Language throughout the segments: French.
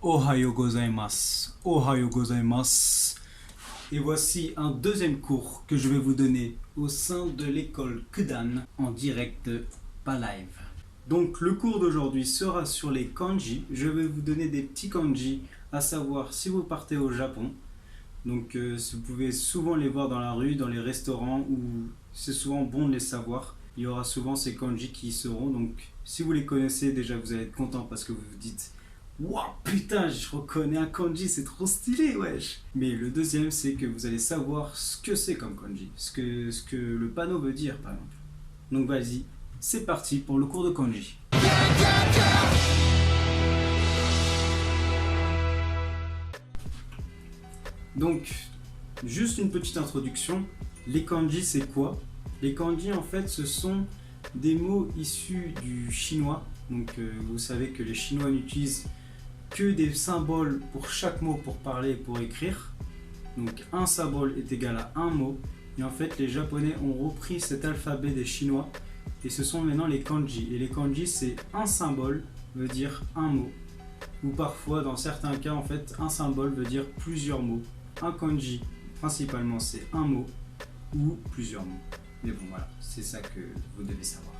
Ohayo gozaimasu. Ohayo gozaimasu. Et voici un deuxième cours que je vais vous donner au sein de l'école Kudan en direct, pas live. Donc le cours d'aujourd'hui sera sur les kanji. Je vais vous donner des petits kanji à savoir si vous partez au Japon. Donc vous pouvez souvent les voir dans la rue, dans les restaurants, où c'est souvent bon de les savoir. Il y aura souvent ces kanji qui y seront. Donc si vous les connaissez déjà, vous allez être content parce que vous vous dites waouh, putain, je reconnais un kanji, c'est trop stylé, wesh. Mais le deuxième, c'est que vous allez savoir ce que c'est comme kanji, ce que le panneau veut dire, par exemple. Donc vas-y, c'est parti pour le cours de kanji. Donc, juste une petite introduction. Les kanji, c'est quoi? Les kanji, en fait, ce sont des mots issus du chinois. Donc, vous savez que les Chinois n'utilisent que des symboles pour chaque mot pour parler et pour écrire. Donc un symbole est égal à un mot. Et en fait les Japonais ont repris cet alphabet des Chinois et ce sont maintenant les kanji. Et les kanji, c'est un symbole veut dire un mot. Ou parfois dans certains cas en fait un symbole veut dire plusieurs mots. Un kanji principalement c'est un mot ou plusieurs mots. Mais bon voilà, c'est ça que vous devez savoir.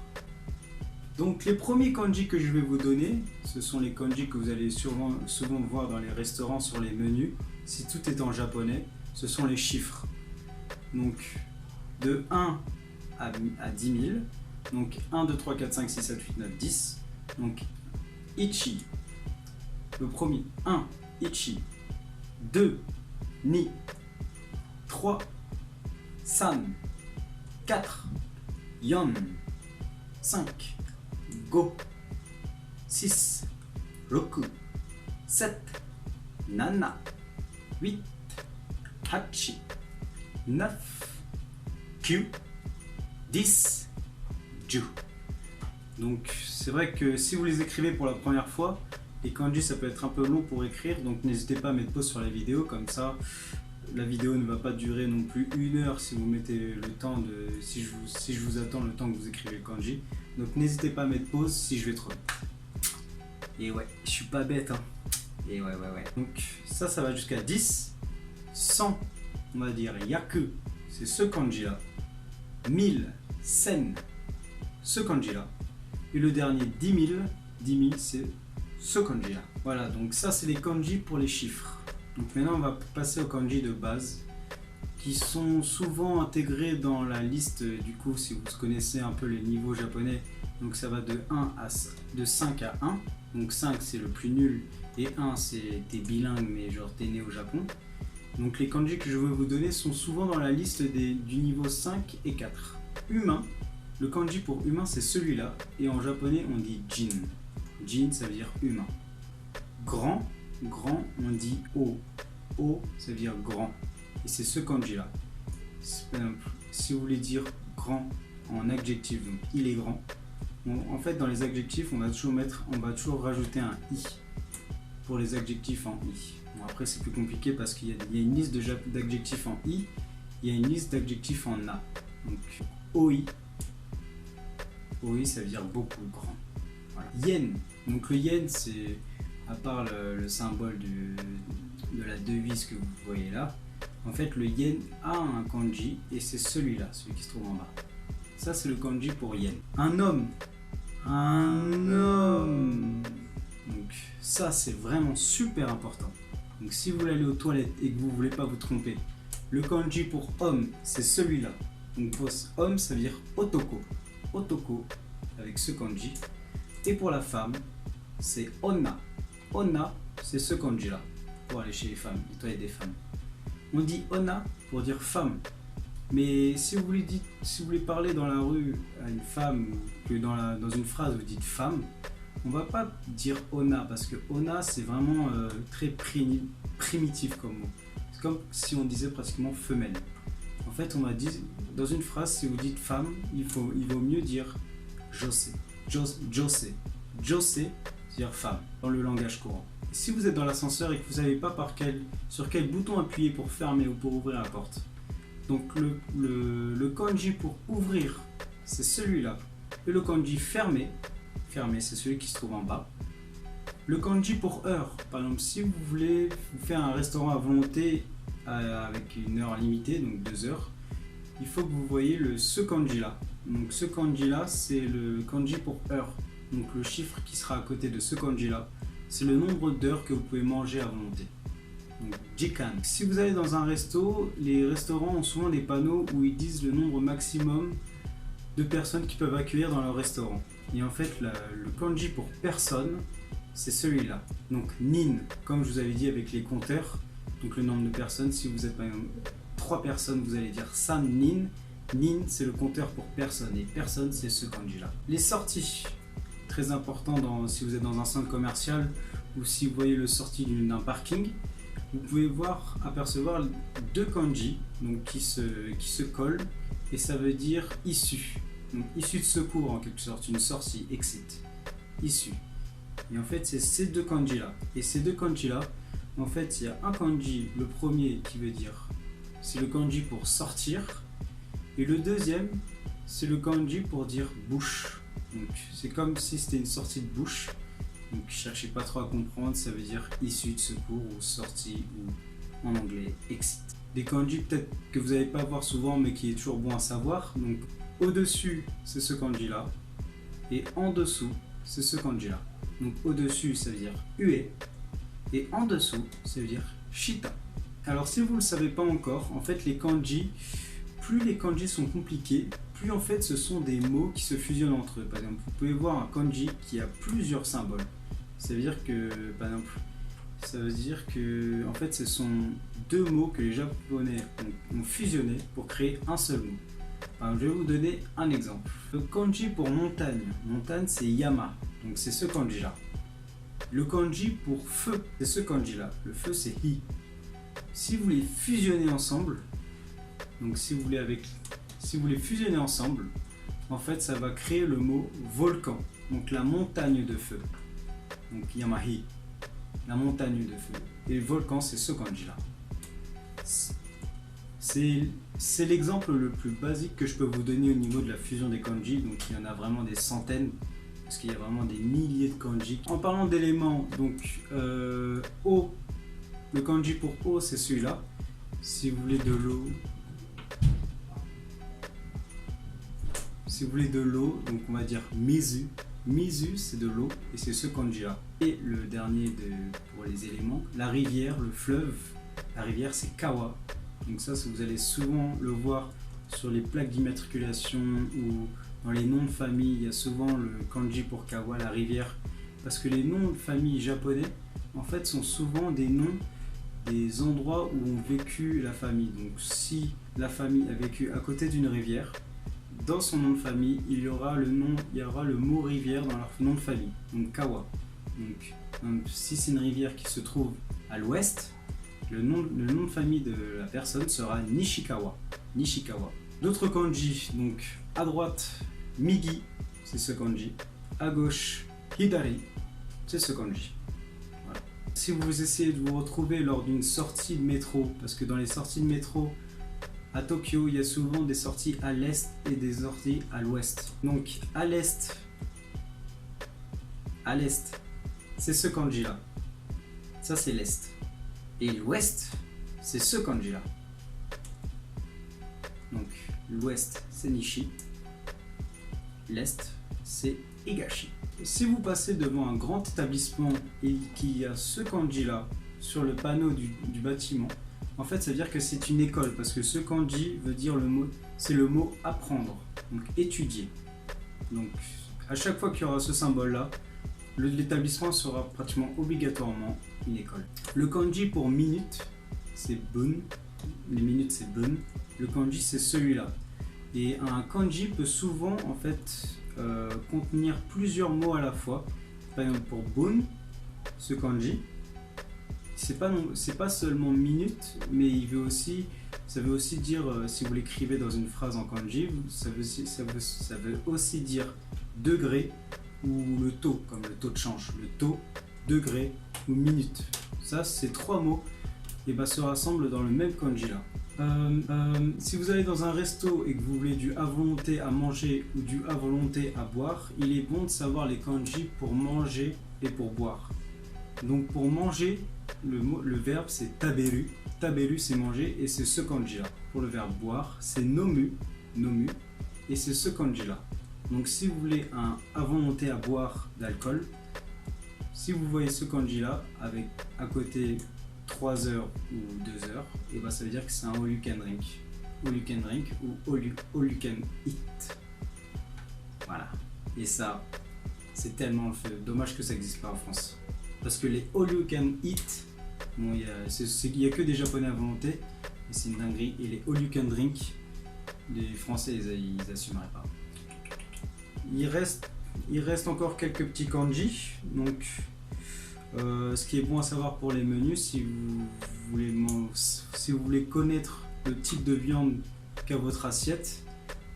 Donc les premiers kanji que je vais vous donner, ce sont les kanji que vous allez souvent voir dans les restaurants sur les menus. Si tout est en japonais, ce sont les chiffres. Donc de 1 à 10 000. Donc 1, 2, 3, 4, 5, 6, 7, 8, 9, 10. Donc ichi. Le premier, 1, ichi. 2, ni. 3, san. 4, yon. 5. Go, 6, roku, 7, nana, 8, hachi, 9, kyu, 10, ju. Donc c'est vrai que si vous les écrivez pour la première fois, les kanji ça peut être un peu long pour écrire, donc n'hésitez pas à mettre pause sur la vidéo, comme ça la vidéo ne va pas durer non plus 1 heure si vous mettez le temps de. Si je vous attends le temps que vous écrivez le kanji. Donc n'hésitez pas à mettre pause si je vais trop vite. Et ouais, je suis pas bête hein. Et ouais. Donc ça va jusqu'à 10. 100, on va dire yaku, c'est ce kanji là. 1000, sen, ce kanji là. Et le dernier 10 000, c'est ce kanji là. Voilà, donc ça c'est les kanji pour les chiffres. Donc maintenant on va passer aux kanji de base qui sont souvent intégrés dans la liste du coup si vous connaissez un peu les niveaux japonais. Donc ça va de 5 à 1. Donc 5 c'est le plus nul et 1 c'est t'es bilingue mais genre t'es né au Japon. Donc les kanji que je vais vous donner sont souvent dans la liste du niveau 5 et 4. Humain, le kanji pour humain c'est celui-là et en japonais on dit jin. Jin ça veut dire humain. Grand, on dit o. O ça veut dire grand. Et c'est ce kanji là. Si vous voulez dire grand en adjectif, donc il est grand. En fait dans les adjectifs on va toujours rajouter un i pour les adjectifs en i. Bon, après c'est plus compliqué parce qu'il y a une liste d'adjectifs en i, il y a une liste d'adjectifs en a. Donc oi. Oi ça veut dire beaucoup, grand. Voilà. Yen. Donc le yen c'est à part le symbole de la devise que vous voyez là. En fait, le yen a un kanji et c'est celui-là, celui qui se trouve en bas. Ça, c'est le kanji pour yen. Un homme. Donc, ça, c'est vraiment super important. Donc, si vous voulez aller aux toilettes et que vous ne voulez pas vous tromper, le kanji pour homme, c'est celui-là. Donc, pour homme, ça veut dire otoko. Otoko, avec ce kanji. Et pour la femme, c'est onna. Onna, c'est ce kanji-là, pour aller chez les femmes, les toilettes des femmes. On dit onna pour dire femme. Mais si vous voulez parler dans la rue à une femme, que dans une phrase vous dites femme, on va pas dire onna parce que onna c'est vraiment très primitif comme mot. C'est comme si on disait pratiquement femelle. En fait, on va dire dans une phrase, si vous dites femme, il vaut mieux dire jose. Jose, c'est-à-dire femme dans le langage courant. Si vous êtes dans l'ascenseur et que vous ne savez pas sur quel bouton appuyer pour fermer ou pour ouvrir la porte, donc le kanji pour ouvrir, c'est celui-là. Et le kanji fermer c'est celui qui se trouve en bas. Le kanji pour heure, par exemple, si vous voulez vous faire un restaurant à volonté avec une heure limitée, donc 2 heures, il faut que vous voyez ce kanji là. Donc ce kanji là, c'est le kanji pour heure. Donc le chiffre qui sera à côté de ce kanji là, c'est le nombre d'heures que vous pouvez manger à volonté. Donc jikan. Si vous allez dans un resto, les restaurants ont souvent des panneaux où ils disent le nombre maximum de personnes qu'ils peuvent accueillir dans leur restaurant. Et en fait, le kanji pour personne, c'est celui-là. Donc nin, comme je vous avais dit avec les compteurs, donc le nombre de personnes, si vous êtes par exemple 3 personnes, vous allez dire san nin. Nin, c'est le compteur pour personne, et personne, c'est ce kanji-là. Les sorties, très important si vous êtes dans un centre commercial ou si vous voyez le sortie d'un parking, vous pouvez apercevoir 2 kanji donc qui se collent, et ça veut dire issue. Donc issue de secours en quelque sorte, une sortie, exit, issue. Et en fait, c'est ces 2 kanji-là. Et ces 2 kanji-là, en fait, il y a un kanji, le premier qui veut dire, c'est le kanji pour sortir. Et le deuxième, c'est le kanji pour dire bouche. Donc c'est comme si c'était une sortie de bouche. Donc cherchez pas trop à comprendre, ça veut dire issue de secours ou sortie ou en anglais exit. Des kanji peut-être que vous n'allez pas voir souvent mais qui est toujours bon à savoir. Donc au-dessus, c'est ce kanji là. Et en dessous, c'est ce kanji là. Donc au-dessus, ça veut dire ue. Et en dessous, ça veut dire shita. Alors si vous ne le savez pas encore, en fait les kanji, plus les kanji sont compliqués, plus en fait ce sont des mots qui se fusionnent entre eux. Par exemple, vous pouvez voir un kanji qui a plusieurs symboles. Ça veut dire que, par exemple, en fait ce sont 2 mots que les japonais ont fusionnés pour créer un seul mot. Alors, je vais vous donner un exemple. Le kanji pour montagne, montagne c'est yama, donc c'est ce kanji là. Le kanji pour feu, c'est ce kanji là. Le feu c'est hi. Si vous les fusionnez ensemble, donc si vous voulez fusionner ensemble, en fait ça va créer le mot volcan, donc la montagne de feu. Donc yamahi, la montagne de feu. Et le volcan c'est ce kanji là. C'est l'exemple le plus basique que je peux vous donner au niveau de la fusion des kanji, donc il y en a vraiment des centaines, parce qu'il y a vraiment des milliers de kanji. En parlant d'éléments, donc eau, le kanji pour eau c'est celui-là. Si vous voulez de l'eau, donc on va dire mizu. Mizu c'est de l'eau et c'est ce kanji là. Et le dernier pour les éléments, la rivière, le fleuve, la rivière c'est kawa. Donc ça vous allez souvent le voir sur les plaques d'immatriculation ou dans les noms de famille, il y a souvent le kanji pour kawa, la rivière. Parce que les noms de famille japonais en fait sont souvent des noms des endroits où ont vécu la famille. Donc si la famille a vécu à côté d'une rivière, dans son nom de famille, il y aura le mot rivière dans leur nom de famille, donc kawa. Donc si c'est une rivière qui se trouve à l'ouest, le nom de famille de la personne sera Nishikawa. Nishikawa. D'autres kanji, donc à droite, migi, c'est ce kanji. À gauche, hidari, c'est ce kanji. Voilà. Si vous essayez de vous retrouver lors d'une sortie de métro, parce que dans les sorties de métro, à Tokyo, il y a souvent des sorties à l'est et des sorties à l'ouest. Donc à l'est, c'est ce kanji là. Ça c'est l'est. Et l'ouest, c'est ce kanji là. Donc l'ouest c'est Nishi. L'est c'est Higashi. Si vous passez devant un grand établissement et qu'il y a ce kanji là sur le panneau du bâtiment, en fait ça veut dire que c'est une école, parce que ce kanji veut dire c'est le mot apprendre, donc étudier. Donc à chaque fois qu'il y aura ce symbole là, l'établissement sera pratiquement obligatoirement une école. Le kanji pour minute c'est bun, les minutes c'est bun, le kanji c'est celui-là. Et un kanji peut souvent en fait contenir plusieurs mots à la fois. Par exemple pour bun, ce kanji, c'est pas seulement minute, mais ça veut aussi dire, si vous l'écrivez dans une phrase en kanji, ça veut aussi dire degré ou le taux, comme le taux de change, le taux, degré ou minute. Ça, ces 3 mots se rassemblent dans le même kanji là. Si vous allez dans un resto et que vous voulez du à volonté à manger ou du à volonté à boire, il est bon de savoir les kanji pour manger et pour boire. Donc pour manger, le verbe c'est taberu. Taberu c'est manger et c'est ce kanji là. Pour le verbe boire, c'est nomu, nomu et c'est ce kanji là. Donc si vous voulez un à volonté à boire d'alcool, si vous voyez ce kanji là avec à côté 3 heures ou 2 heures, et ben ça veut dire que c'est un all you can drink. All you can drink ou all you can eat. Voilà. Et ça, c'est tellement dommage que ça n'existe pas en France. Parce que les all you can eat, bon, il n'y a que des japonais à volonté, et c'est une dinguerie. Et les all you can drink, les français ils assumeraient pas. Il reste encore quelques petits kanji. Donc ce qui est bon à savoir pour les menus, si vous voulez connaître le type de viande qu'a votre assiette,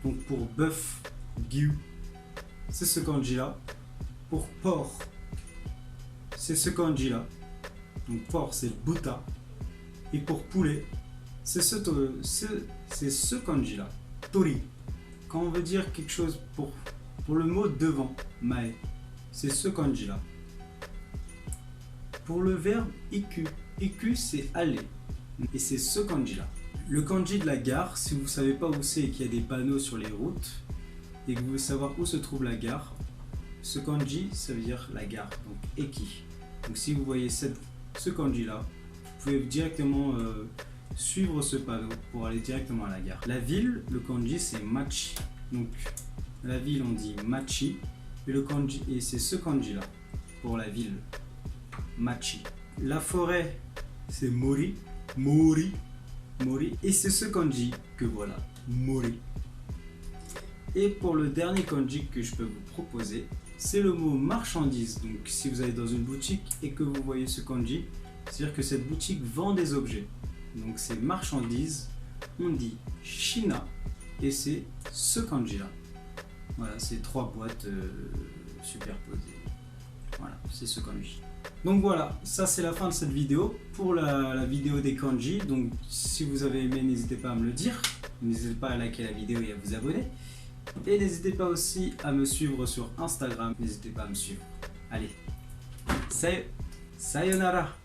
donc pour bœuf, gyu, c'est ce kanji là. Pour porc, c'est ce kanji là. Donc porc c'est buta. Et pour poulet, c'est ce kanji là. Tori. Quand on veut dire quelque chose pour le mot devant, mae, c'est ce kanji là. Pour le verbe iku, iku c'est aller. Et c'est ce kanji là. Le kanji de la gare, si vous ne savez pas où c'est et qu'il y a des panneaux sur les routes et que vous voulez savoir où se trouve la gare, ce kanji ça veut dire la gare, donc eki. Donc si vous voyez ce kanji là, vous pouvez directement suivre ce panneau pour aller directement à la gare. La ville, le kanji c'est machi. Donc la ville on dit machi et le kanji, et c'est ce kanji là pour la ville, machi. La forêt c'est mori, mori, mori, et c'est ce kanji que voilà, mori. Et pour le dernier kanji que je peux vous proposer, c'est le mot marchandise. Donc si vous allez dans une boutique et que vous voyez ce kanji, c'est-à-dire que cette boutique vend des objets. Donc c'est marchandise, on dit shina, et c'est ce kanji là. Voilà, c'est 3 boîtes superposées. Voilà, c'est ce kanji. Donc voilà, ça c'est la fin de cette vidéo. Pour la vidéo des kanji, donc si vous avez aimé, n'hésitez pas à me le dire. N'hésitez pas à liker la vidéo et à vous abonner. Et n'hésitez pas aussi à me suivre sur Instagram. N'hésitez pas à me suivre. Allez, sayonara.